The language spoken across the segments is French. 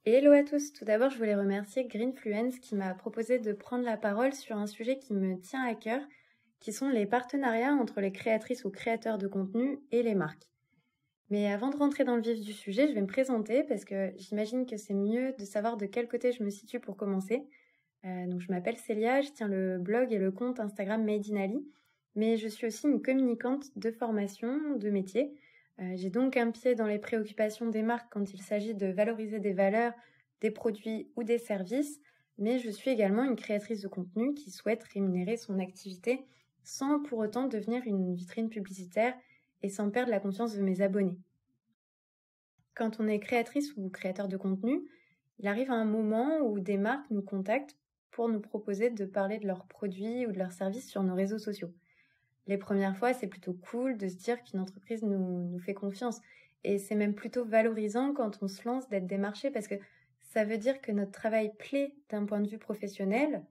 Hello à tous, tout d'abord je voulais remercier Greenfluence qui m'a proposé de prendre la parole sur un sujet qui me tient à cœur, qui sont les partenariats entre les créatrices ou créateurs de contenu et les marques. Mais avant de rentrer dans le vif du sujet, je vais me présenter parce que j'imagine que c'est mieux de savoir de quel côté je me situe pour commencer. Donc je m'appelle Célia, je tiens le blog et le compte Instagram Made in Ali, mais je suis aussi une communicante de formation, de métier. J'ai donc un pied dans les préoccupations des marques quand il s'agit de valoriser des valeurs, des produits ou des services, mais je suis également une créatrice de contenu qui souhaite rémunérer son activité sans pour autant devenir une vitrine publicitaire et sans perdre la confiance de mes abonnés. Quand on est créatrice ou créateur de contenu, il arrive un moment où des marques nous contactent pour nous proposer de parler de leurs produits ou de leurs services sur nos réseaux sociaux. Les premières fois, c'est plutôt cool de se dire qu'une entreprise nous fait confiance. Et c'est même plutôt valorisant quand on se lance d'être démarché parce que ça veut dire que notre travail plaît d'un point de vue professionnel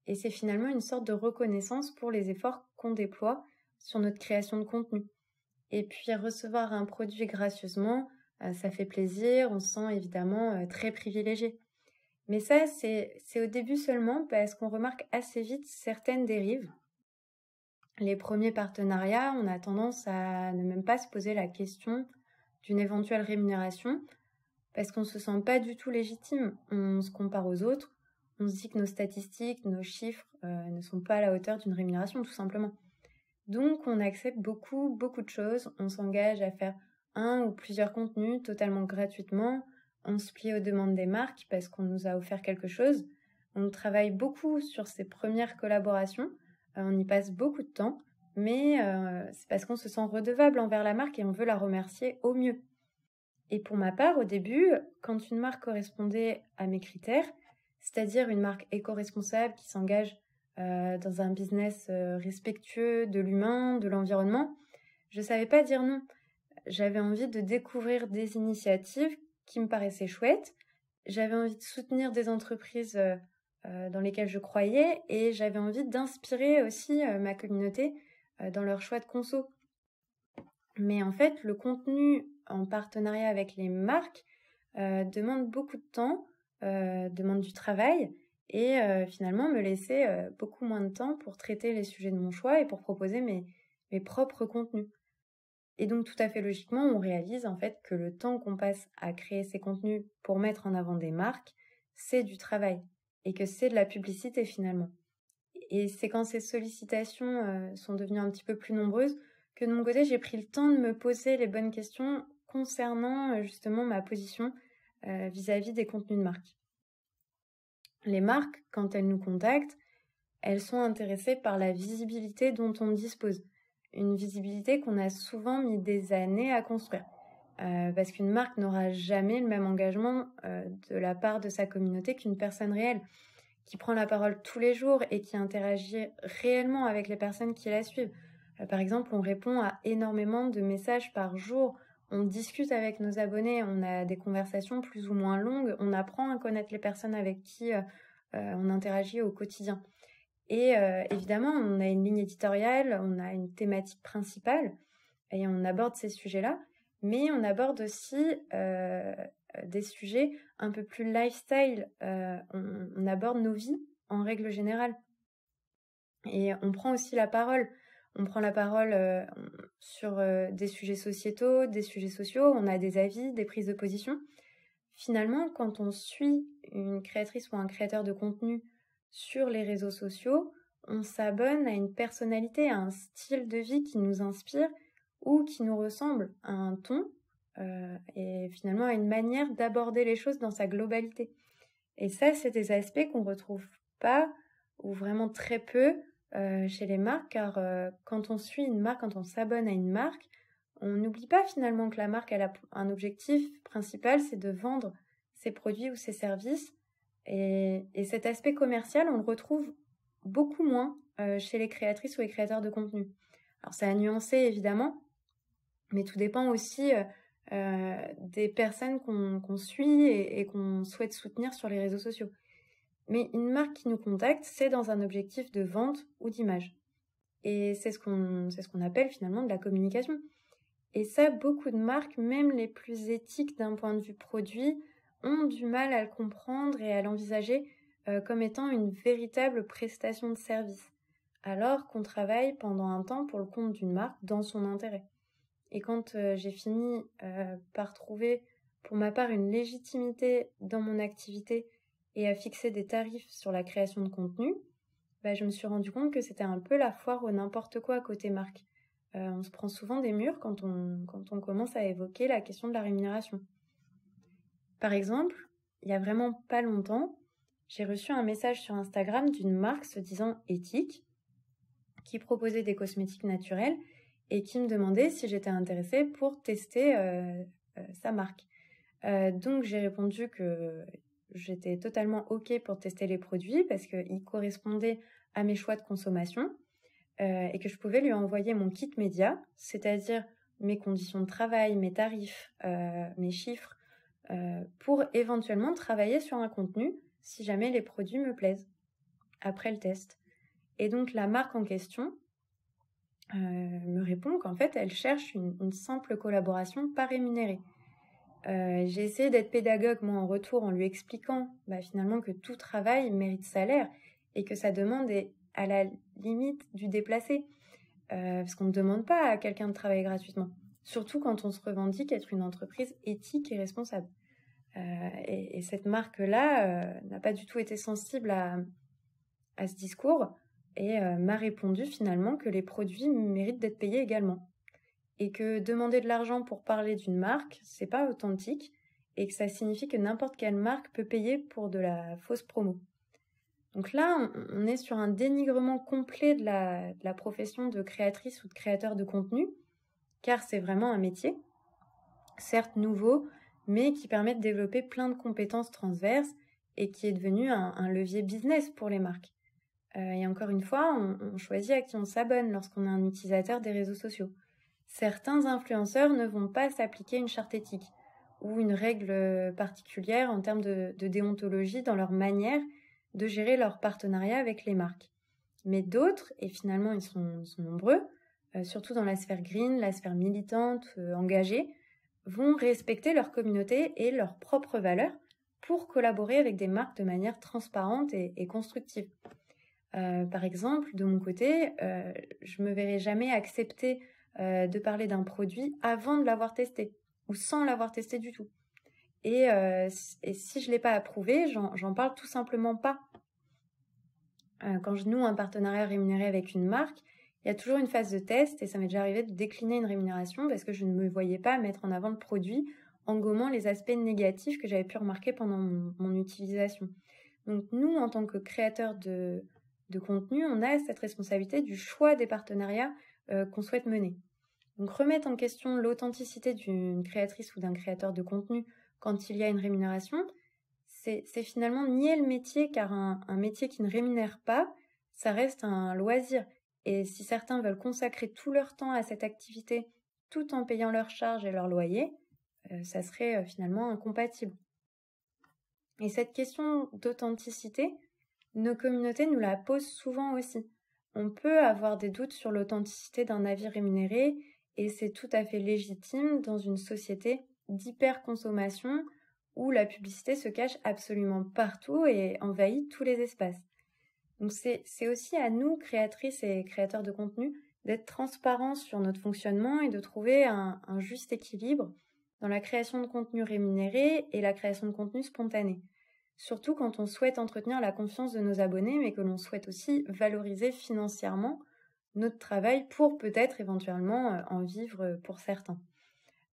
et c'est finalement une sorte de reconnaissance pour les efforts qu'on déploie sur notre création de contenu. Et puis recevoir un produit gracieusement, ça fait plaisir, on se sent évidemment très privilégié. Mais ça, c'est au début seulement parce qu'on remarque assez vite certaines dérives. Les premiers partenariats, on a tendance à ne même pas se poser la question d'une éventuelle rémunération parce qu'on ne se sent pas du tout légitime. On se compare aux autres, on se dit que nos statistiques, nos chiffres ne sont pas à la hauteur d'une rémunération tout simplement. Donc on accepte beaucoup de choses, on s'engage à faire un ou plusieurs contenus totalement gratuitement, on se plie aux demandes des marques parce qu'on nous a offert quelque chose, on travaille beaucoup sur ces premières collaborations, on y passe beaucoup de temps, mais c'est parce qu'on se sent redevable envers la marque et on veut la remercier au mieux. Et pour ma part, au début, quand une marque correspondait à mes critères, c'est-à-dire une marque éco-responsable qui s'engage dans un business respectueux de l'humain, de l'environnement, je ne savais pas dire non. J'avais envie de découvrir des initiatives qui me paraissaient chouettes. J'avais envie de soutenir des entreprises dans lesquelles je croyais et j'avais envie d'inspirer aussi ma communauté dans leur choix de conso. Mais en fait, le contenu en partenariat avec les marques demande beaucoup de temps, demande du travail et finalement me laisser beaucoup moins de temps pour traiter les sujets de mon choix et pour proposer mes propres contenus. Et donc tout à fait logiquement, on réalise en fait que le temps qu'on passe à créer ces contenus pour mettre en avant des marques, c'est du travail et que c'est de la publicité finalement. Et c'est quand ces sollicitations sont devenues un petit peu plus nombreuses que de mon côté, j'ai pris le temps de me poser les bonnes questions concernant justement ma position vis-à-vis des contenus de marque. Les marques, quand elles nous contactent, elles sont intéressées par la visibilité dont on dispose. Une visibilité qu'on a souvent mis des années à construire. Parce qu'une marque n'aura jamais le même engagement de la part de sa communauté qu'une personne réelle qui prend la parole tous les jours et qui interagit réellement avec les personnes qui la suivent. Par exemple, on répond à énormément de messages par jour, on discute avec nos abonnés, on a des conversations plus ou moins longues, on apprend à connaître les personnes avec qui on interagit au quotidien. Et évidemment, on a une ligne éditoriale, on a une thématique principale et on aborde ces sujets-là, mais on aborde aussi des sujets un peu plus lifestyle. On aborde nos vies en règle générale. Et on prend aussi la parole. On prend la parole sur des sujets sociétaux, des sujets sociaux, on a des avis, des prises de position. Finalement, quand on suit une créatrice ou un créateur de contenu sur les réseaux sociaux, on s'abonne à une personnalité, à un style de vie qui nous inspire ou qui nous ressemble, à un ton et finalement à une manière d'aborder les choses dans sa globalité. Et ça, c'est des aspects qu'on ne retrouve pas ou vraiment très peu chez les marques, car quand on suit une marque, quand on s'abonne à une marque, on n'oublie pas finalement que la marque elle a un objectif principal, c'est de vendre ses produits ou ses services. Et cet aspect commercial, on le retrouve beaucoup moins chez les créatrices ou les créateurs de contenu. Alors ça a nuancé évidemment, mais tout dépend aussi des personnes qu'on suit et qu'on souhaite soutenir sur les réseaux sociaux. Mais une marque qui nous contacte, c'est dans un objectif de vente ou d'image. Et c'est ce qu'on appelle finalement de la communication. Et ça, beaucoup de marques, même les plus éthiques d'un point de vue produit, ont du mal à le comprendre et à l'envisager comme étant une véritable prestation de service, alors qu'on travaille pendant un temps pour le compte d'une marque dans son intérêt. Et quand j'ai fini par trouver pour ma part une légitimité dans mon activité et à fixer des tarifs sur la création de contenu, je me suis rendu compte que c'était un peu la foire au n'importe quoi côté marque. On se prend souvent des murs quand on commence à évoquer la question de la rémunération. Par exemple, il y a vraiment pas longtemps, j'ai reçu un message sur Instagram d'une marque se disant éthique, qui proposait des cosmétiques naturels et qui me demandait si j'étais intéressée pour tester sa marque. Donc j'ai répondu que j'étais totalement OK pour tester les produits parce qu'ils correspondaient à mes choix de consommation et que je pouvais lui envoyer mon kit média, c'est-à-dire mes conditions de travail, mes tarifs, mes chiffres, pour éventuellement travailler sur un contenu si jamais les produits me plaisent après le test. Et donc la marque en question me répond qu'en fait elle cherche une simple collaboration pas rémunérée. J'ai essayé d'être pédagogue moi en retour en lui expliquant finalement que tout travail mérite salaire et que sa demande est à la limite du déplacé parce qu'on ne demande pas à quelqu'un de travailler gratuitement, surtout quand on se revendique être une entreprise éthique et responsable. Et cette marque-là n'a pas du tout été sensible à ce discours et m'a répondu finalement que les produits méritent d'être payés également. Et que demander de l'argent pour parler d'une marque, c'est pas authentique et que ça signifie que n'importe quelle marque peut payer pour de la fausse promo. Donc là, on est sur un dénigrement complet de la profession de créatrice ou de créateur de contenu, car c'est vraiment un métier, certes nouveau, mais qui permet de développer plein de compétences transverses et qui est devenu un levier business pour les marques. Et encore une fois, on choisit à qui on s'abonne lorsqu'on est un utilisateur des réseaux sociaux. Certains influenceurs ne vont pas s'appliquer une charte éthique ou une règle particulière en termes de déontologie dans leur manière de gérer leur partenariat avec les marques. Mais d'autres, et finalement ils sont nombreux, surtout dans la sphère green, la sphère militante, engagée, vont respecter leur communauté et leurs propres valeurs pour collaborer avec des marques de manière transparente et constructive. Par exemple, de mon côté, je me verrai jamais accepter de parler d'un produit avant de l'avoir testé ou sans l'avoir testé du tout. Et si je l'ai pas approuvé, j'en parle tout simplement pas. Quand je noue un partenariat rémunéré avec une marque, il y a toujours une phase de test et ça m'est déjà arrivé de décliner une rémunération parce que je ne me voyais pas mettre en avant le produit en gommant les aspects négatifs que j'avais pu remarquer pendant mon utilisation. Donc nous, en tant que créateurs de contenu, on a cette responsabilité du choix des partenariats qu'on souhaite mener. Donc remettre en question l'authenticité d'une créatrice ou d'un créateur de contenu quand il y a une rémunération, c'est finalement nier le métier, car un métier qui ne rémunère pas, ça reste un loisir. Et si certains veulent consacrer tout leur temps à cette activité tout en payant leurs charges et leur loyer, ça serait finalement incompatible. Et cette question d'authenticité, nos communautés nous la posent souvent aussi. On peut avoir des doutes sur l'authenticité d'un avis rémunéré et c'est tout à fait légitime dans une société d'hyperconsommation où la publicité se cache absolument partout et envahit tous les espaces. Donc c'est aussi à nous, créatrices et créateurs de contenu, d'être transparents sur notre fonctionnement et de trouver un juste équilibre dans la création de contenu rémunéré et la création de contenu spontané. Surtout quand on souhaite entretenir la confiance de nos abonnés, mais que l'on souhaite aussi valoriser financièrement notre travail pour peut-être éventuellement en vivre pour certains.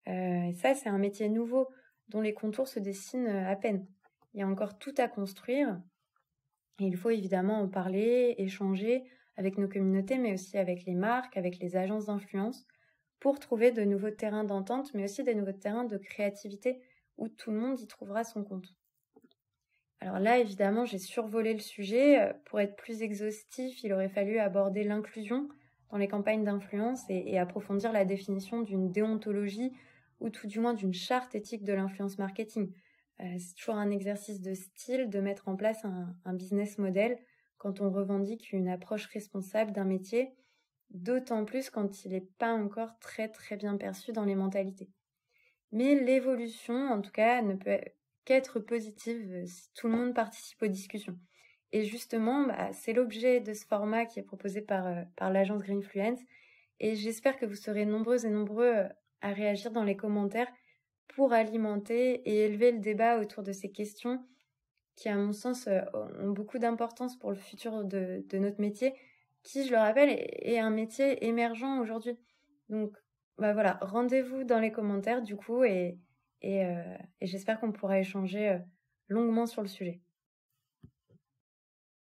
Et ça, c'est un métier nouveau dont les contours se dessinent à peine. Il y a encore tout à construire et il faut évidemment en parler, échanger avec nos communautés, mais aussi avec les marques, avec les agences d'influence pour trouver de nouveaux terrains d'entente, mais aussi des nouveaux terrains de créativité où tout le monde y trouvera son compte. Alors là, évidemment, j'ai survolé le sujet. Pour être plus exhaustif, il aurait fallu aborder l'inclusion dans les campagnes d'influence et approfondir la définition d'une déontologie ou tout du moins d'une charte éthique de l'influence marketing. C'est toujours un exercice de style de mettre en place un business model quand on revendique une approche responsable d'un métier, d'autant plus quand il n'est pas encore très très bien perçu dans les mentalités. Mais l'évolution, en tout cas, ne peut qu'être positive si tout le monde participe aux discussions. Et justement, c'est l'objet de ce format qui est proposé par l'agence Greenfluence. Et j'espère que vous serez nombreuses et nombreux à réagir dans les commentaires pour alimenter et élever le débat autour de ces questions qui, à mon sens, ont beaucoup d'importance pour le futur de notre métier, qui, je le rappelle, est un métier émergent aujourd'hui. Donc, voilà, rendez-vous dans les commentaires, du coup, et j'espère qu'on pourra échanger longuement sur le sujet.